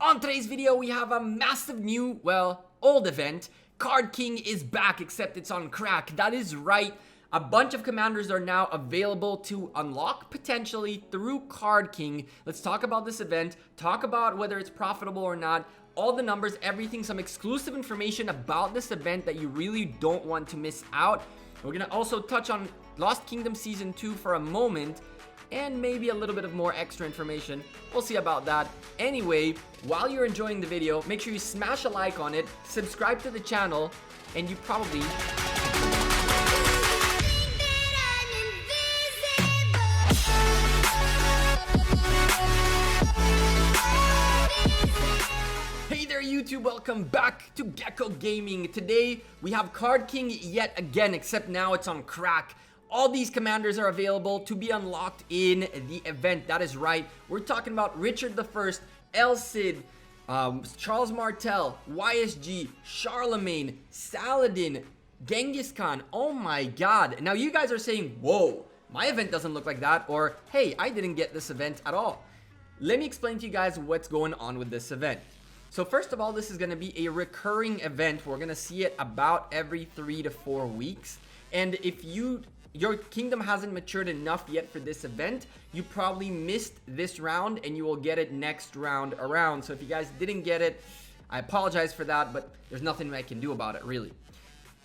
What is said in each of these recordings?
On today's video, we have a massive new, well, old event. Card King is back, except it's on crack. That is right. A bunch of commanders are now available to unlock potentially through Card King. Let's talk about this event, talk about whether it's profitable or not, all the numbers, everything, some exclusive information about this event that you really don't want to miss out. We're gonna also touch on Lost Kingdom Season 2 for a moment, and maybe a little bit of more extra information. We'll see about that. Anyway, while you're enjoying the video, make sure you smash a like on it, subscribe to the channel, and you probably... Hey there YouTube, welcome back to Gekko Gaming. Today, we have Card King yet again, except now it's on crack. All these commanders are available to be unlocked in the event. That is right. We're talking about Richard I, El Cid, Charles Martel, YSG, Charlemagne, Saladin, Genghis Khan. Oh my god. Now you guys are saying, whoa, my event doesn't look like that, or hey, I didn't get this event at all. Let me explain to you guys what's going on with this event. So first of all, this is going to be a recurring event. We're going to see it about every 3 to 4 weeks. And if your kingdom hasn't matured enough yet for this event, you probably missed this round and you will get it next round around. So if you guys didn't get it, I apologize for that, but there's nothing I can do about it really.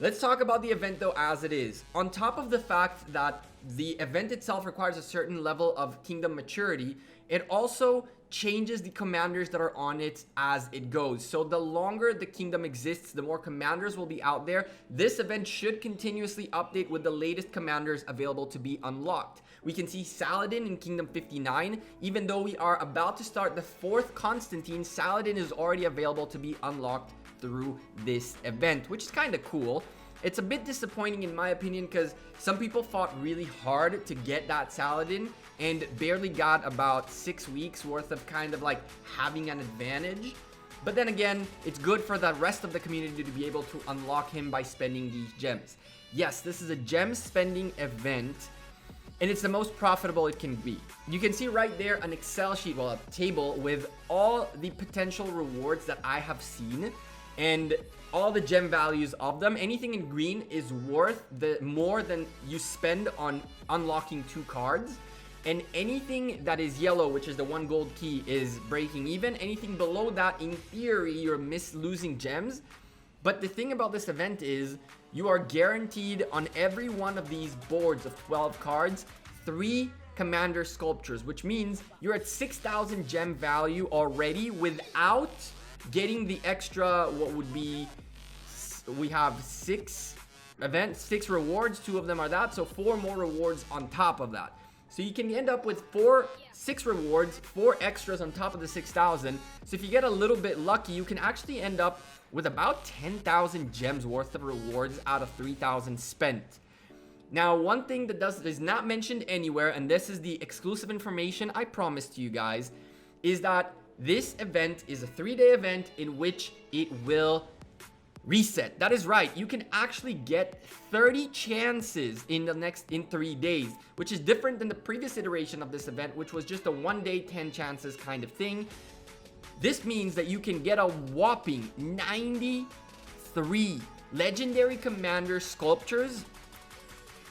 Let's talk about the event though as it is. On top of the fact that the event itself requires a certain level of kingdom maturity, it also changes the commanders that are on it as it goes. So the longer the kingdom exists, the more commanders will be out there. This event should continuously update with the latest commanders available to be unlocked. We can see Saladin in Kingdom 59. Even though we are about to start the 4th Constantine, Saladin is already available to be unlocked through this event, which is kind of cool. It's a bit disappointing in my opinion because some people fought really hard to get that Saladin and barely got about 6 weeks worth of kind of like having an advantage. But then again, it's good for the rest of the community to be able to unlock him by spending these gems. Yes, this is a gem spending event and it's the most profitable it can be. You can see right there an Excel sheet, well, a table with all the potential rewards that I have seen and all the gem values of them. Anything in green is worth more than you spend on unlocking 2 cards. And anything that is yellow, which is the 1 gold key, is breaking even. Anything below that, in theory, you're losing gems. But the thing about this event is you are guaranteed on every one of these boards of 12 cards, 3 commander sculptures, which means you're at 6,000 gem value already without getting the extra, what would be, we have 6 events, 6 rewards, 2 of them are that, so 4 more rewards on top of that. So you can end up with 6 rewards, 4 extras on top of the 6,000. So if you get a little bit lucky, you can actually end up with about 10,000 gems worth of rewards out of 3,000 spent. Now, one thing that is not mentioned anywhere, and this is the exclusive information I promised you guys, is that this event is a 3-day event in which it will reset. That is right. You can actually get 30 chances in 3 days, which is different than the previous iteration of this event, which was just a 1-day 10 chances kind of thing. This means that you can get a whopping 93 legendary commander sculptures.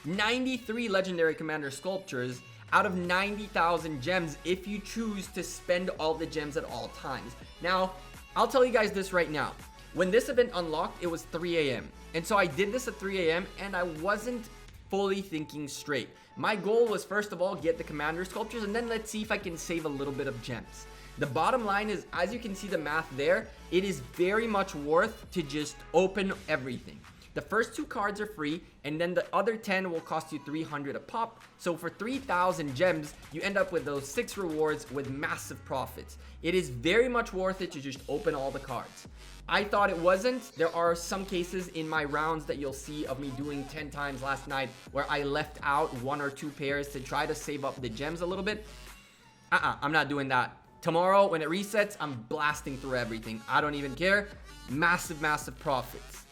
93 legendary commander sculptures out of 90,000 gems if you choose to spend all the gems at all times. Now, I'll tell you guys this right now. When this event unlocked, it was 3 a.m. And so I did this at 3 a.m. and I wasn't fully thinking straight. My goal was first of all, get the commander sculptures and then let's see if I can save a little bit of gems. The bottom line is, as you can see the math there, it is very much worth to just open everything. The first 2 cards are free, and then the other 10 will cost you 300 a pop. So for 3,000 gems, you end up with those 6 rewards with massive profits. It is very much worth it to just open all the cards. I thought it wasn't. There are some cases in my rounds that you'll see of me doing 10 times last night where I left out 1 or 2 pairs to try to save up the gems a little bit. I'm not doing that. Tomorrow, when it resets, I'm blasting through everything. I don't even care. Massive, massive profits.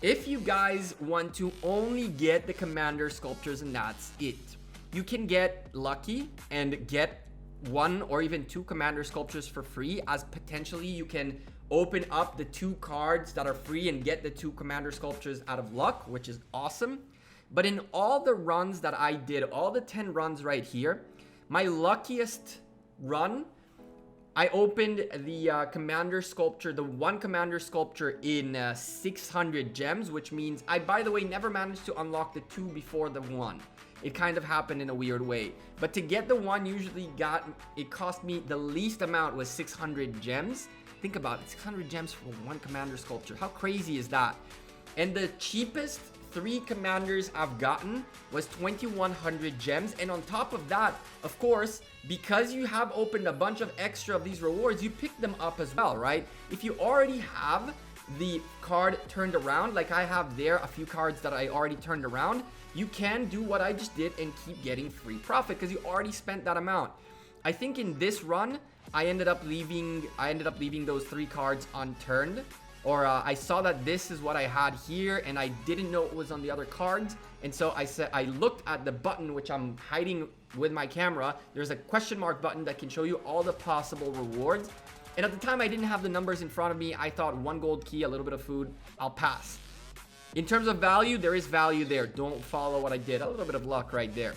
If you guys want to only get the commander sculptures and that's it, you can get lucky and get one or even two commander sculptures for free, as potentially you can open up the 2 cards that are free and get the 2 commander sculptures out of luck, which is awesome. But in all the runs that I did, all the 10 runs right here, my luckiest run, I opened the commander sculpture, the 1 commander sculpture in 600 gems, which means I, by the way, never managed to unlock the 2 before the 1. It kind of happened in a weird way. But to get the 1 usually it cost me the least amount was 600 gems. Think about it, 600 gems for 1 commander sculpture. How crazy is that? And the cheapest 3 commanders I've gotten was 2100 gems. And on top of that, of course, because you have opened a bunch of extra of these rewards, you pick them up as well, right? If you already have the card turned around, like I have there a few cards that I already turned around, you can do what I just did and keep getting free profit because you already spent that amount. I think in this run, I ended up leaving those 3 cards unturned. Or I saw that this is what I had here and I didn't know it was on the other cards. And so I looked at the button, which I'm hiding with my camera. There's a question mark button that can show you all the possible rewards. And at the time I didn't have the numbers in front of me. I thought 1 gold key, a little bit of food, I'll pass. In terms of value, there is value there. Don't follow what I did. A little bit of luck right there.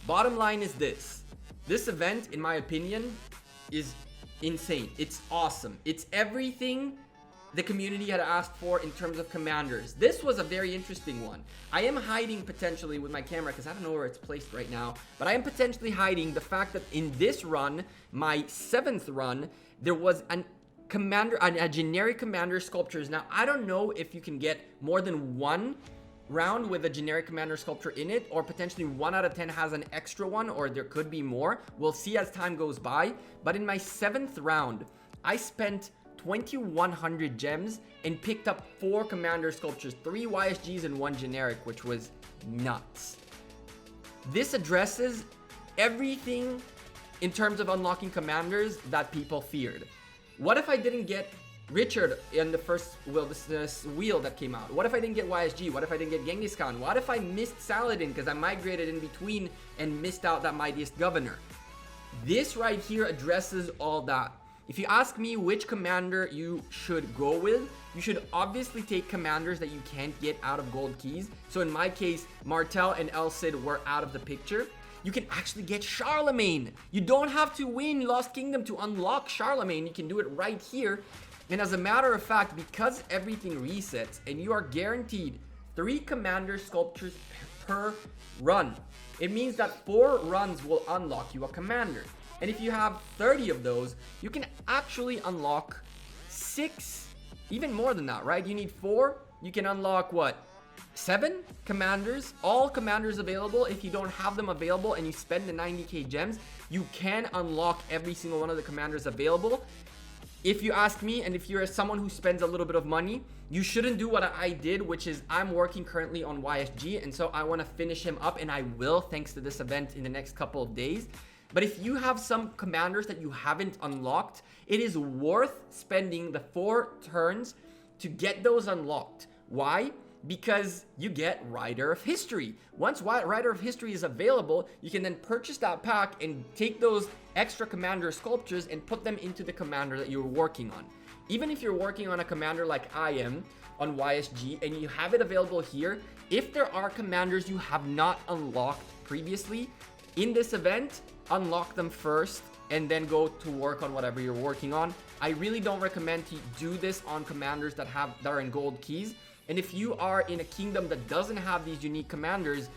Bottom line is this. This event, in my opinion, is insane. It's awesome. It's everything the community had asked for in terms of commanders. This was a very interesting one. I am hiding potentially with my camera because I don't know where it's placed right now, but I am potentially hiding the fact that in this run, my 7th run, there was a generic commander sculptures. Now, I don't know if you can get more than 1 round with a generic commander sculpture in it, or potentially 1 out of 10 has an extra one, or there could be more. We'll see as time goes by. But in my 7th round, I spent 2100 gems and picked up 4 commander sculptures, 3 YSGs and 1 generic, which was nuts. This addresses everything in terms of unlocking commanders that people feared. What if I didn't get Richard in the first wheel that came out? What if I didn't get YSG? What if I didn't get Genghis Khan? What if I missed Saladin because I migrated in between and missed out that mightiest governor? This right here addresses all that. If you ask me which commander you should go with, you should obviously take commanders that you can't get out of gold keys. So in my case, Martel and El Cid were out of the picture. You can actually get Charlemagne. You don't have to win Lost Kingdom to unlock Charlemagne. You can do it right here. And as a matter of fact, because everything resets and you are guaranteed 3 commander sculptures per run, it means that 4 runs will unlock you a commander. And if you have 30 of those, you can actually unlock 6, even more than that, right? You need 4, you can unlock what? 7 commanders, all commanders available. If you don't have them available and you spend the 90k gems, you can unlock every single one of the commanders available. If you ask me, and if you're someone who spends a little bit of money, you shouldn't do what I did, which is I'm working currently on YSG, and so I want to finish him up, and I will thanks to this event in the next couple of days. But if you have some commanders that you haven't unlocked, it is worth spending the 4 turns to get those unlocked. Why? Because you get Rider of History. Once Rider of History is available, you can then purchase that pack and take those extra commander sculptures and put them into the commander that you're working on. Even if you're working on a commander like I am on YSG and you have it available here, if there are commanders you have not unlocked previously, in this event, unlock them first and then go to work on whatever you're working on. I really don't recommend to do this on commanders that are in gold keys. And if you are in a kingdom that doesn't have these unique commanders,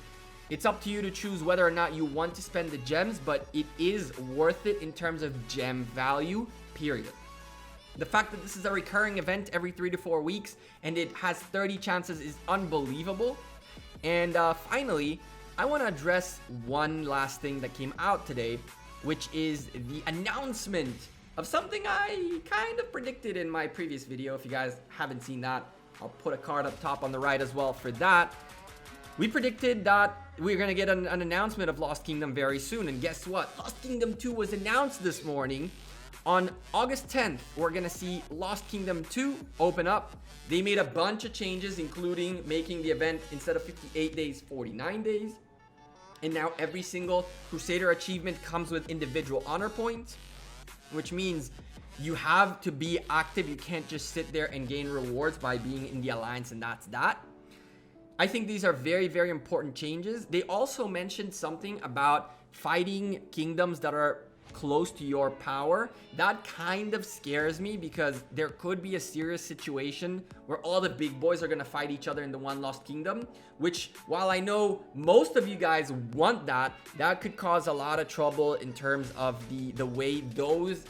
it's up to you to choose whether or not you want to spend the gems, but it is worth it in terms of gem value, period. The fact that this is a recurring event every 3 to 4 weeks and it has 30 chances is unbelievable. And finally, I want to address one last thing that came out today, which is the announcement of something I kind of predicted in my previous video. If you guys haven't seen that, I'll put a card up top on the right as well for that. We predicted that we're going to get an announcement of Lost Kingdom very soon. And guess what? Lost Kingdom 2 was announced this morning. On August 10th, we're going to see Lost Kingdom 2 open up. They made a bunch of changes, including making the event, instead of 58 days, 49 days. And now every single Crusader achievement comes with individual honor points, which means you have to be active. You can't just sit there and gain rewards by being in the alliance and that's that. I think these are very, very important changes. They also mentioned something about fighting kingdoms that are close to your power. That kind of scares me because there could be a serious situation where all the big boys are going to fight each other in the one lost kingdom, which, while I know most of you guys want that, that could cause a lot of trouble in terms of the way those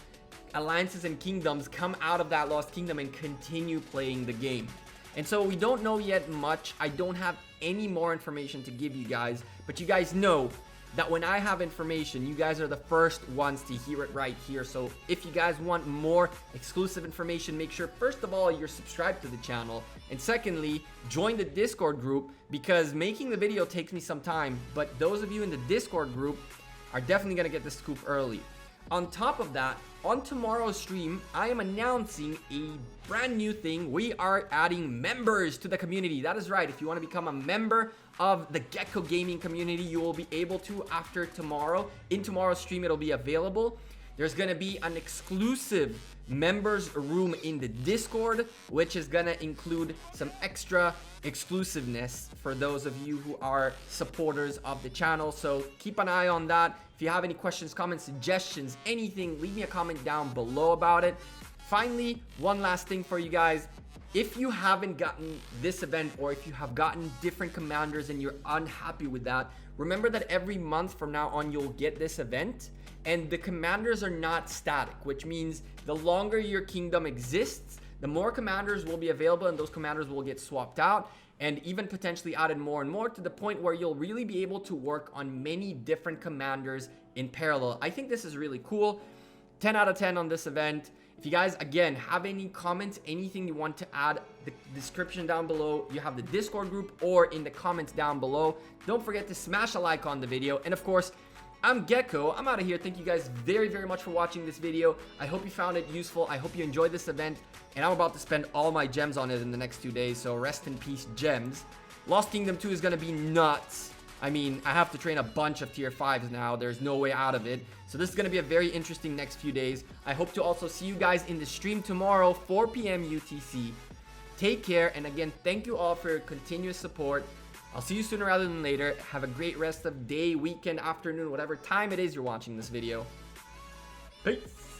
alliances and kingdoms come out of that lost kingdom and continue playing the game. And so we don't know yet much. I don't have any more information to give you guys, but you guys know that when I have information, you guys are the first ones to hear it right here. So if you guys want more exclusive information, make sure first of all you're subscribed to the channel, and secondly, join the Discord group, because making the video takes me some time, but those of you in the Discord group are definitely gonna get the scoop early. On top of that, on tomorrow's stream, I am announcing a brand new thing. We are adding members to the community. That is right. If you want to become a member of the Gekko Gaming community, you will be able to after tomorrow. In tomorrow's stream, it'll be available. There's going to be an exclusive members room in the Discord, which is going to include some extra exclusiveness for those of you who are supporters of the channel. So keep an eye on that. If you have any questions, comments, suggestions, anything, leave me a comment down below about it. Finally, one last thing for you guys. If you haven't gotten this event, or if you have gotten different commanders and you're unhappy with that, remember that every month from now on, you'll get this event. And the commanders are not static, which means the longer your kingdom exists, the more commanders will be available, and those commanders will get swapped out and even potentially added more and more, to the point where you'll really be able to work on many different commanders in parallel. I think this is really cool. 10 out of 10 on this event. If you guys, again, have any comments, anything you want to add, the description down below, you have the Discord group, or in the comments down below. Don't forget to smash a like on the video. And of course, I'm Gekko. I'm out of here. Thank you guys very, very much for watching this video. I hope you found it useful. I hope you enjoyed this event. And I'm about to spend all my gems on it in the next 2 days. So rest in peace, gems. Lost Kingdom 2 is going to be nuts. I mean, I have to train a bunch of tier 5s now. There's no way out of it. So this is going to be a very interesting next few days. I hope to also see you guys in the stream tomorrow, 4 p.m. UTC. Take care. And again, thank you all for your continuous support. I'll see you sooner rather than later. Have a great rest of day, weekend, afternoon, whatever time it is you're watching this video. Peace.